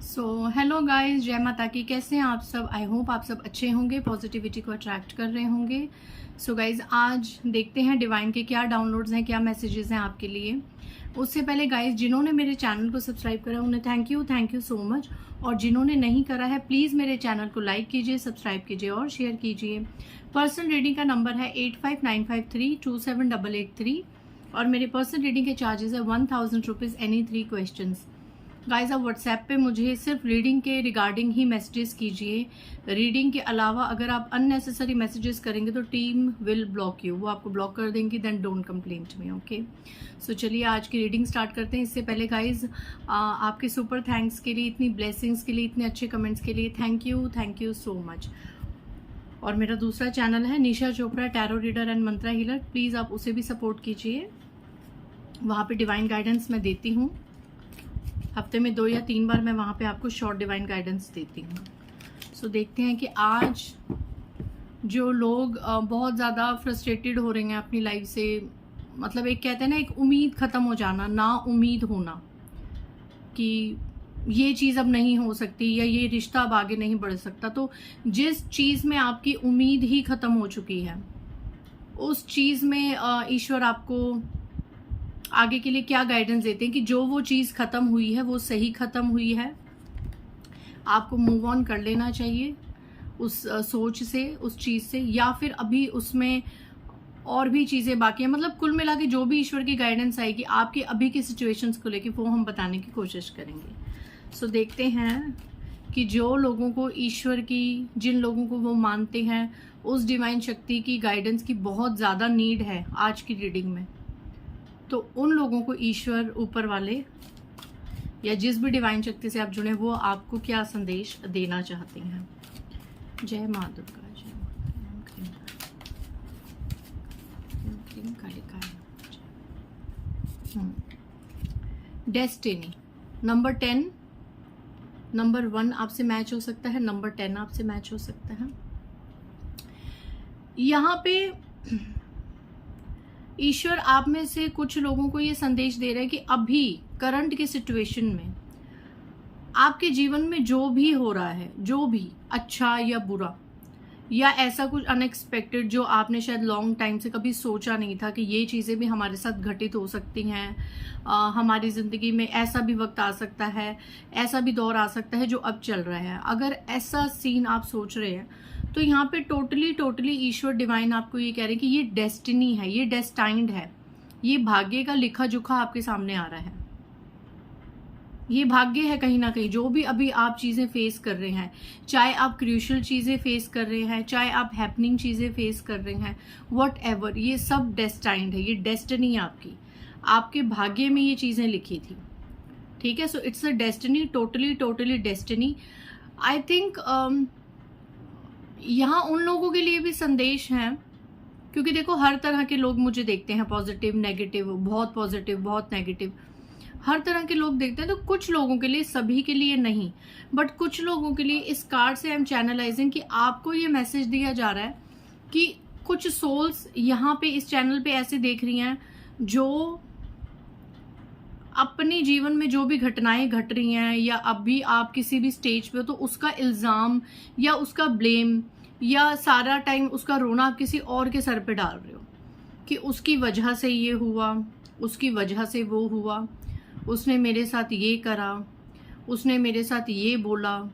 Hello guys, जय माता की। कैसे हैं आप सब? आई होप आप सब अच्छे होंगे, पॉजिटिविटी को अट्रैक्ट कर रहे होंगे। गाइस, आज देखते हैं डिवाइन के क्या डाउनलोड्स हैं, क्या मैसेजेस हैं आपके लिए। उससे पहले गाइस, जिन्होंने मेरे चैनल को सब्सक्राइब करा उन्हें थैंक यू सो मच। और जिन्होंने नहीं करा है, प्लीज़ मेरे चैनल को लाइक कीजिए, सब्सक्राइब कीजिए और शेयर कीजिए। पर्सनल रीडिंग का नंबर है 8595327883 और मेरे पर्सनल रीडिंग के चार्जेस है 1000 रुपीज़ एनी 3 क्वेश्चन। गाइज, आप व्हाट्सएप पे मुझे सिर्फ रीडिंग के रिगार्डिंग ही मैसेजेस कीजिए। रीडिंग के अलावा अगर आप अननेसेसरी मैसेजेस करेंगे तो टीम विल ब्लॉक यू, वो आपको ब्लॉक कर देंगी। Then don't complain to me, okay. चलिए आज की रीडिंग स्टार्ट करते हैं। इससे पहले गाइज, आपके सुपर थैंक्स के लिए, इतनी ब्लेसिंग्स के लिए, इतने अच्छे कमेंट्स के लिए थैंक यू सो मच। और मेरा दूसरा चैनल है Nisha Chopra tarot reader and mantra healer, please आप उसे भी सपोर्ट कीजिए। वहाँ पे डिवाइन गाइडेंस मैं देती हूँ। हफ्ते में 2 या 3 बार मैं वहाँ पे आपको शॉर्ट डिवाइन गाइडेंस देती हूँ। देखते हैं कि आज जो लोग बहुत ज़्यादा फ्रस्ट्रेटेड हो रहे हैं अपनी लाइफ से, मतलब एक कहते हैं ना, एक उम्मीद ख़त्म हो जाना, ना उम्मीद होना कि ये चीज़ अब नहीं हो सकती या ये रिश्ता अब आगे नहीं बढ़ सकता। तो जिस चीज़ में आपकी उम्मीद ही ख़त्म हो चुकी है, उस चीज़ में ईश्वर आपको आगे के लिए क्या गाइडेंस देते हैं कि जो वो चीज़ ख़त्म हुई है वो सही ख़त्म हुई है, आपको मूव ऑन कर लेना चाहिए उस सोच से, उस चीज़ से, या फिर अभी उसमें और भी चीज़ें बाकी हैं। मतलब कुल मिला के जो भी ईश्वर की गाइडेंस आएगी आपकी अभी की सिचुएशंस को लेके, वो हम बताने की कोशिश करेंगे। देखते हैं कि जो लोगों को ईश्वर की, जिन लोगों को वो मानते हैं, उस डिवाइन शक्ति की गाइडेंस की बहुत ज़्यादा नीड है आज की रीडिंग में, तो उन लोगों को ईश्वर, ऊपर वाले या जिस भी डिवाइन शक्ति से आप जुड़े, वो आपको क्या संदेश देना चाहते हैं। जय माँ दुर्गा, जय डेस्टिनी नंबर 10, नंबर 1 आपसे मैच हो सकता है, नंबर 10 आपसे मैच हो सकता है। यहाँ पे ईश्वर आप में से कुछ लोगों को ये संदेश दे रहे हैं कि अभी करंट के सिचुएशन में आपके जीवन में जो भी हो रहा है, जो भी अच्छा या बुरा या ऐसा कुछ अनएक्सपेक्टेड जो आपने शायद लॉन्ग टाइम से कभी सोचा नहीं था कि ये चीज़ें भी हमारे साथ घटित हो सकती हैं, हमारी ज़िंदगी में ऐसा भी वक्त आ सकता है, ऐसा भी दौर आ सकता है जो अब चल रहा है। अगर ऐसा सीन आप सोच रहे हैं तो यहाँ पे टोटली ईश्वर डिवाइन आपको ये कह रहे हैं कि ये डेस्टिनी है, ये डेस्टाइंड है, ये भाग्य का लिखा जोखा आपके सामने आ रहा है। ये भाग्य है कहीं ना कहीं, जो भी अभी आप चीज़ें फेस कर रहे हैं, चाहे आप क्रूशियल चीज़ें फेस कर रहे हैं, चाहे आप हैपनिंग चीज़ें फेस कर रहे हैं, वट एवर, ये सब डेस्टाइंड है, ये डेस्टिनी है आपकी, आपके भाग्य में ये चीज़ें लिखी थी। ठीक है, so it's a destiny, totally destiny. I think यहाँ उन लोगों के लिए भी संदेश है, क्योंकि देखो हर तरह के लोग मुझे देखते हैं, पॉजिटिव, नेगेटिव, बहुत पॉजिटिव, बहुत नेगेटिव, हर तरह के लोग देखते हैं। तो कुछ लोगों के लिए, सभी के लिए नहीं, बट कुछ लोगों के लिए इस कार्ड से आई एम चैनलाइजिंग कि आपको ये मैसेज दिया जा रहा है कि कुछ सोल्स यहाँ पे इस चैनल पे ऐसे देख रही हैं जो अपने जीवन में जो भी घटनाएं घट रही हैं, या अभी आप किसी भी स्टेज पे हो तो उसका इल्ज़ाम या उसका ब्लेम या सारा टाइम उसका रोना आप किसी और के सर पे डाल रहे हो कि उसकी वजह से ये हुआ, उसकी वजह से वो हुआ, उसने मेरे साथ ये करा, उसने मेरे साथ ये बोला,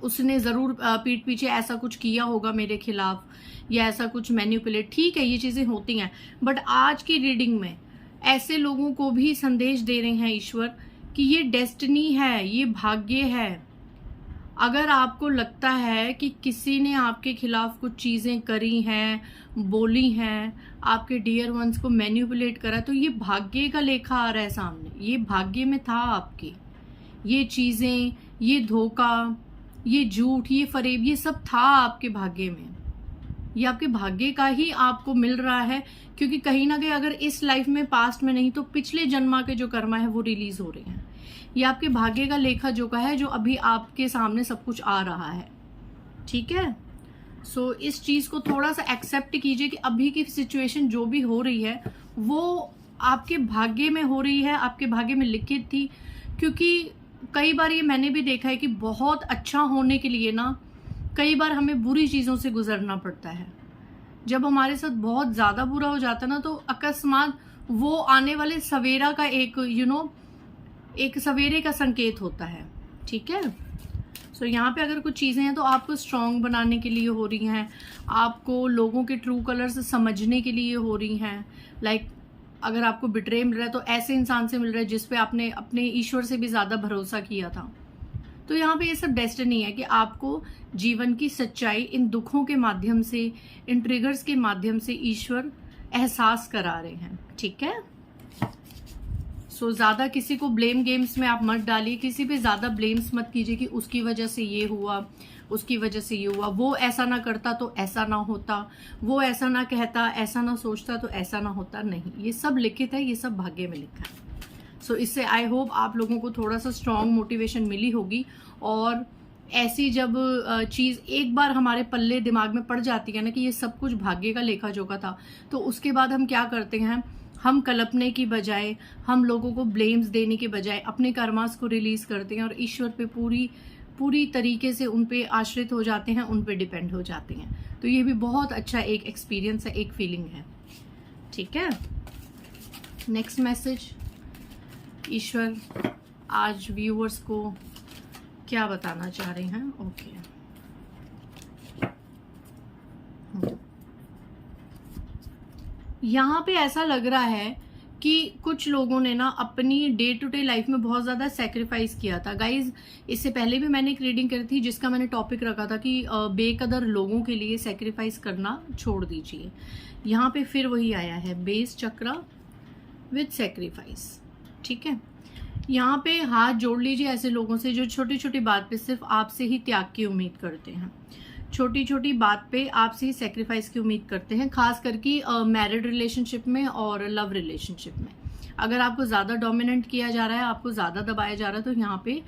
उसने ज़रूर पीठ पीछे ऐसा कुछ किया होगा मेरे खिलाफ, या ऐसा कुछ मैनिपुलेट। ठीक है, ये चीज़ें होती हैं, बट आज की रीडिंग में ऐसे लोगों को भी संदेश दे रहे हैं ईश्वर कि ये डेस्टिनी है, ये भाग्य है। अगर आपको लगता है कि किसी ने आपके खिलाफ कुछ चीज़ें करी हैं, बोली हैं, आपके डियर वंस को मैनिपुलेट करा, तो ये भाग्य का लेखा आ रहा है सामने, ये भाग्य में था आपके, ये चीज़ें, ये धोखा, ये झूठ, ये फरेब, ये सब था आपके भाग्य में, ये आपके भाग्य का ही आपको मिल रहा है। क्योंकि कहीं ना कहीं अगर इस लाइफ में, पास्ट में नहीं, तो पिछले जन्मा के जो कर्मा है वो रिलीज हो रहे हैं। ये आपके भाग्य का लेखा जोखा है जो अभी आपके सामने सब कुछ आ रहा है। ठीक है, इस चीज़ को थोड़ा सा एक्सेप्ट कीजिए कि अभी की सिचुएशन जो भी हो रही है वो आपके भाग्य में हो रही है, आपके भाग्य में लिखित थी। क्योंकि कई बार ये मैंने भी देखा है कि बहुत अच्छा होने के लिए ना कई बार हमें बुरी चीज़ों से गुजरना पड़ता है। जब हमारे साथ बहुत ज़्यादा बुरा हो जाता है ना, तो अकस्मात वो आने वाले सवेरा का एक एक सवेरे का संकेत होता है। ठीक है, सो यहाँ पे अगर कुछ चीज़ें हैं तो आपको स्ट्रांग बनाने के लिए हो रही हैं, आपको लोगों के ट्रू कलर्स समझने के लिए हो रही हैं। लाइक अगर आपको बिट्रे मिल रहा है तो ऐसे इंसान से मिल रहा है जिस पे आपने अपने ईश्वर से भी ज़्यादा भरोसा किया था। तो यहाँ पे ये सब डेस्टिनी है कि आपको जीवन की सच्चाई इन दुखों के माध्यम से, इन ट्रिगर्स के माध्यम से ईश्वर एहसास करा रहे हैं। ठीक है, सो ज़्यादा किसी को ब्लेम गेम्स में आप मत डालिए, किसी पे ज़्यादा ब्लेम्स मत कीजिए कि उसकी वजह से ये हुआ, उसकी वजह से ये हुआ, वो ऐसा ना करता तो ऐसा ना होता, वो ऐसा ना कहता, ऐसा ना सोचता तो ऐसा ना होता। नहीं, ये सब लिखित है, ये सब भाग्य में लिखा है। सो इससे आई होप आप लोगों को थोड़ा सा स्ट्रॉन्ग मोटिवेशन मिली होगी। और ऐसी जब चीज़ एक बार हमारे पल्ले दिमाग में पड़ जाती है ना कि ये सब कुछ भाग्य का लेखा जोखा था, तो उसके बाद हम क्या करते हैं, हम कल्पने की बजाय, हम लोगों को ब्लेम्स देने के बजाय अपने कर्मास को रिलीज करते हैं और ईश्वर पे पूरी तरीके से उन पे आश्रित हो जाते हैं, उन पे डिपेंड हो जाते हैं। तो ये भी बहुत अच्छा एक एक्सपीरियंस है, एक फीलिंग है। ठीक है, नेक्स्ट मैसेज ईश्वर आज व्यूअर्स को क्या बताना चाह रहे हैं। ओके, यहाँ पे ऐसा लग रहा है कि कुछ लोगों ने ना अपनी डे टू डे लाइफ में बहुत ज़्यादा सेक्रीफाइस किया था। गाइज, इससे पहले भी मैंने एक रीडिंग करी थी जिसका मैंने टॉपिक रखा था कि बेकदर लोगों के लिए सेक्रीफाइस करना छोड़ दीजिए। यहाँ पे फिर वही आया है, बेस चक्र विद सेक्रीफाइस। ठीक है, यहाँ पे हाथ जोड़ लीजिए ऐसे लोगों से जो छोटी छोटी बात पे सिर्फ आपसे ही त्याग की उम्मीद करते हैं, छोटी छोटी बात पे आपसे ही सेक्रीफाइस की उम्मीद करते हैं, खास करके मैरिड रिलेशनशिप में और लव रिलेशनशिप में। अगर आपको ज़्यादा डोमिनेंट किया जा रहा है, आपको ज़्यादा दबाया जा रहा है, तो यहाँ पे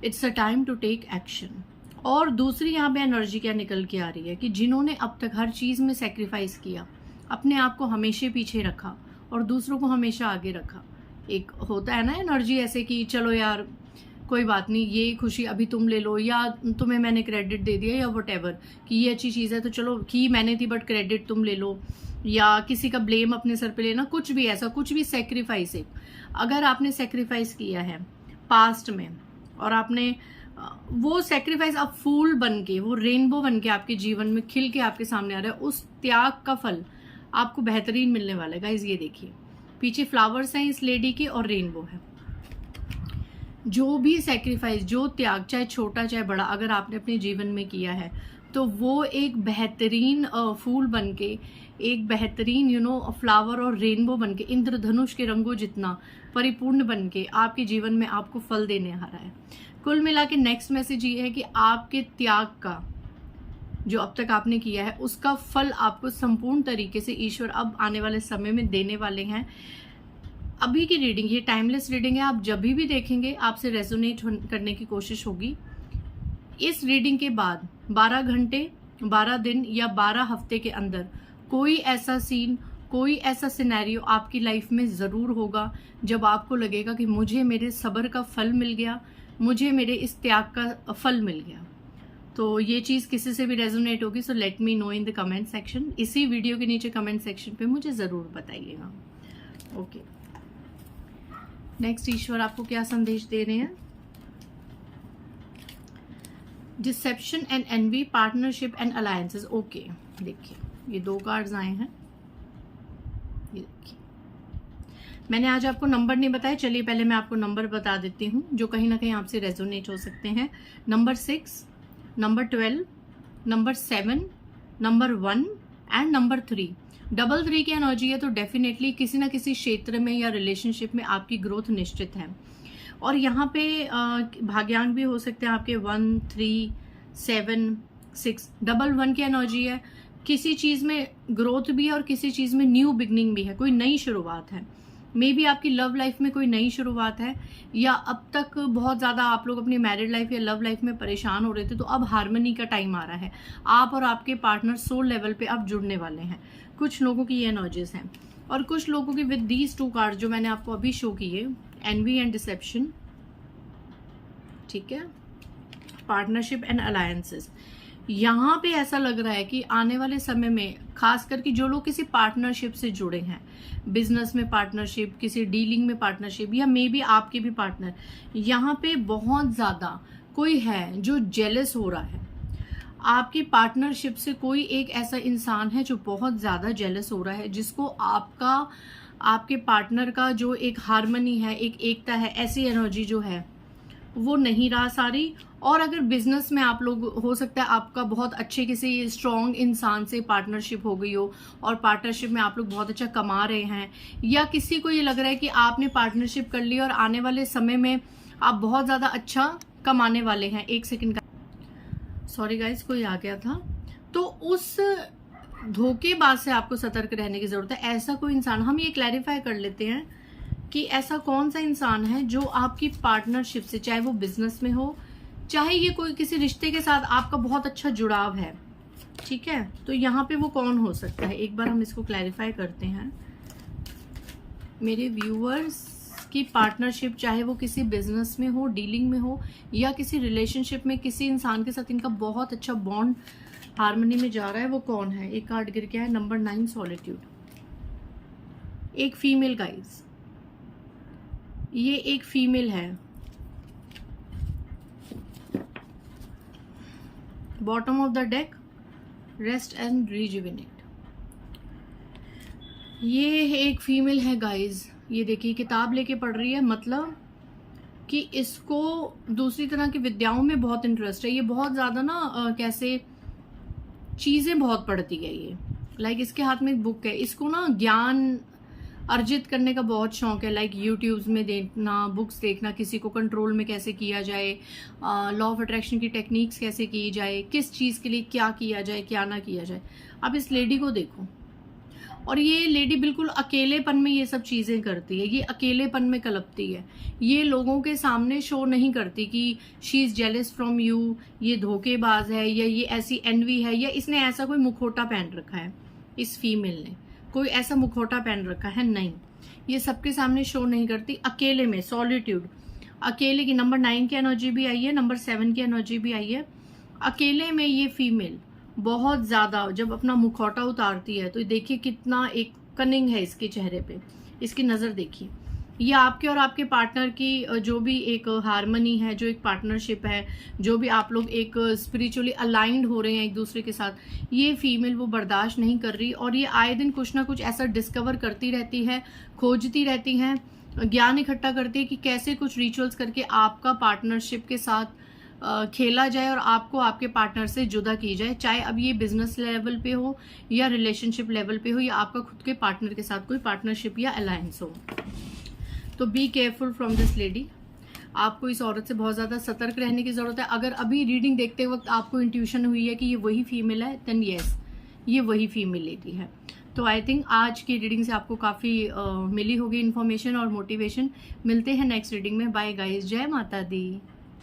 it's a time to take action. और दूसरी यहाँ पे एनर्जी क्या निकल के आ रही है कि जिन्होंने अब तक हर चीज़ में सेक्रीफाइस किया, अपने आप को हमेशा पीछे रखा और दूसरों को हमेशा आगे रखा। एक होता है ना एनर्जी ऐसे कि चलो यार कोई बात नहीं, ये खुशी अभी तुम ले लो, या तुम्हें मैंने क्रेडिट दे दिया, या वटेवर कि ये अच्छी चीज़ है तो चलो की मैंने थी बट क्रेडिट तुम ले लो, या किसी का ब्लेम अपने सर पे लेना, कुछ भी ऐसा, कुछ भी सेक्रीफाइस है। अगर आपने सेक्रीफाइस किया है पास्ट में और आपने वो सेक्रीफाइस अब फूल बन के, वो रेनबो बन के आपके जीवन में खिल के आपके सामने आ रहा है, उस त्याग का फल आपको बेहतरीन मिलने वाला है। गाइज ये देखिए, पीछे फ्लावर्स हैं इस लेडी के और रेनबो है। जो भी सेक्रीफाइस, जो त्याग, चाहे छोटा चाहे बड़ा, अगर आपने अपने जीवन में किया है तो वो एक बेहतरीन फूल बन के, एक बेहतरीन फ्लावर और रेनबो बन के, इंद्रधनुष के रंगों जितना परिपूर्ण बन के आपके जीवन में आपको फल देने आ रहा है। कुल मिला के नेक्स्ट मैसेज ये है कि आपके त्याग का जो अब तक आपने किया है उसका फल आपको संपूर्ण तरीके से ईश्वर अब आने वाले समय में देने वाले हैं। अभी की रीडिंग ये टाइमलेस रीडिंग है, आप जब भी देखेंगे आपसे रेजोनेट करने की कोशिश होगी। इस रीडिंग के बाद 12 घंटे, 12 दिन या 12 हफ्ते के अंदर कोई ऐसा सीन, कोई ऐसा सिनेरियो आपकी लाइफ में ज़रूर होगा जब आपको लगेगा कि मुझे मेरे सब्र का फल मिल गया, मुझे मेरे इस त्याग का फल मिल गया। तो ये चीज़ किसी से भी रेजोनेट होगी, so let me know in the comment section. इसी वीडियो के नीचे कमेंट सेक्शन पे मुझे ज़रूर बताइएगा। ओके, नेक्स्ट ईश्वर आपको क्या संदेश दे रहे हैं। Deception and envy, partnership and alliances. Okay, देखिए ये 2 कार्ड्स आए हैं। ये देखिए, मैंने आज आपको नंबर नहीं बताया, चलिए पहले मैं आपको नंबर बता देती हूँ जो कहीं ना कहीं आपसे रेजोनेट हो सकते हैं। Number 6, number 12, number 7, number 1 and number 3। 3 की एनर्जी है तो डेफिनेटली किसी ना किसी क्षेत्र में या रिलेशनशिप में आपकी ग्रोथ निश्चित है। और यहाँ पे भाग्यांक भी हो सकते हैं आपके 1, 3, 7, 6। 1 की एनर्जी है, किसी चीज़ में ग्रोथ भी है और किसी चीज़ में न्यू बिगनिंग भी है, कोई नई शुरुआत है। मे बी आपकी लव लाइफ में कोई नई शुरुआत है, या अब तक बहुत ज़्यादा आप लोग अपनी मैरिड लाइफ या लव लाइफ में परेशान हो रहे थे, तो अब हार्मनी का टाइम आ रहा है। आप और आपके पार्टनर सोल लेवल पे अब जुड़ने वाले हैं। कुछ लोगों की ये एनर्जीज हैं और कुछ लोगों की विद दीज 2 कार्ड्स जो मैंने आपको अभी शो किए, एनवी एंड डिसेप्शन, ठीक है, पार्टनरशिप एंड अलायंसेस। यहाँ पे ऐसा लग रहा है कि आने वाले समय में खास करके जो लोग किसी पार्टनरशिप से जुड़े हैं, बिजनेस में पार्टनरशिप, किसी डीलिंग में पार्टनरशिप, या मे बी आपके भी पार्टनर, यहाँ पे बहुत ज्यादा कोई है जो जेलस हो रहा है आपकी पार्टनरशिप से। कोई एक ऐसा इंसान है जो बहुत ज्यादा जेलस हो रहा है, जिसको आपके पार्टनर का जो एक हार्मनी है, एक एकता है, ऐसी एनर्जी जो है वो नहीं रहा सारी। और अगर बिजनेस में आप लोग, हो सकता है आपका बहुत अच्छे किसी स्ट्रॉन्ग इंसान से पार्टनरशिप हो गई हो और पार्टनरशिप में आप लोग बहुत अच्छा कमा रहे हैं, या किसी को ये लग रहा है कि आपने पार्टनरशिप कर ली और आने वाले समय में आप बहुत ज्यादा अच्छा कमाने वाले हैं। एक सेकंड का, सॉरी गाइस, कोई आ गया था। तो उस धोखेबाज से आपको सतर्क रहने की जरूरत है। ऐसा कोई इंसान, हम ये क्लैरिफाई कर लेते हैं कि ऐसा कौन सा इंसान है जो आपकी पार्टनरशिप से, चाहे वो बिजनेस में हो, चाहे ये कोई किसी रिश्ते के साथ आपका बहुत अच्छा जुड़ाव है, ठीक है। तो यहाँ पे वो कौन हो सकता है, एक बार हम इसको क्लैरिफाई करते हैं। मेरे व्यूअर्स की पार्टनरशिप, चाहे वो किसी बिजनेस में हो, डीलिंग में हो, या किसी रिलेशनशिप में किसी इंसान के साथ इनका बहुत अच्छा बॉन्ड हार्मनी में जा रहा है, वो कौन है। एक कार्ड गिर गया है, नंबर 9, सॉलिट्यूड। एक फीमेल गाइज, ये एक फीमेल है। Bottom of the deck, rest and rejuvenate. ये एक फीमेल है गाइज, ये देखिए किताब लेके पढ़ रही है, मतलब कि इसको दूसरी तरह की विद्याओं में बहुत इंटरेस्ट है। ये बहुत ज्यादा ना कैसे चीजें बहुत पढ़ती है ये, लाइक इसके हाथ में एक बुक है, इसको ना ज्ञान अर्जित करने का बहुत शौक है, लाइक यूट्यूब्स में देखना, बुक्स देखना, किसी को कंट्रोल में कैसे किया जाए, लॉ ऑफ अट्रैक्शन की टेक्निक्स कैसे की जाए, किस चीज के लिए क्या किया जाए, क्या ना किया जाए। अब इस लेडी को देखो, और ये लेडी बिल्कुल अकेलेपन में ये सब चीजें करती है, ये अकेलेपन में कलपती है, ये लोगों के सामने शो नहीं करती कि she is jealous from you, ये धोखेबाज है, या ये ऐसी एनवी है, या इसने ऐसा कोई मुखौटा पहन रखा है। इस फीमेल ने कोई ऐसा मुखौटा पहन रखा है, नहीं, ये सबके सामने शो नहीं करती, अकेले में, सॉलिट्यूड, अकेले की। नंबर 9 की एनर्जी भी आई है, नंबर 7 की एनर्जी भी आई है। अकेले में ये फीमेल बहुत ज्यादा जब अपना मुखौटा उतारती है, तो देखिए कितना एक कनिंग है इसके चेहरे पे, इसकी नजर देखिए। ये आपके और आपके पार्टनर की जो भी एक हार्मनी है, जो एक पार्टनरशिप है, जो भी आप लोग एक स्पिरिचुअली अलाइंड हो रहे हैं एक दूसरे के साथ, ये फीमेल वो बर्दाश्त नहीं कर रही, और ये आए दिन कुछ ना कुछ ऐसा डिस्कवर करती रहती है, खोजती रहती है, ज्ञान इकट्ठा करती है कि कैसे कुछ रिचुअल्स करके आपका पार्टनरशिप के साथ खेला जाए और आपको आपके पार्टनर से जुदा की जाए, चाहे अब ये बिजनेस लेवल पे हो या रिलेशनशिप लेवल पे हो, या आपका खुद के पार्टनर के साथ कोई पार्टनरशिप या अलायंस हो। तो be careful from this lady. आपको इस औरत से बहुत ज्यादा सतर्क रहने की जरूरत है। अगर अभी रीडिंग देखते वक्त आपको इंट्यूशन हुई है कि ये वही फीमेल है, देन यस, ये वही फीमेल लेडी है। तो आई थिंक आज की रीडिंग से आपको काफी मिली होगी इन्फॉर्मेशन और मोटिवेशन। मिलते हैं नेक्स्ट रीडिंग में। बाय गाइस, जय माता दी।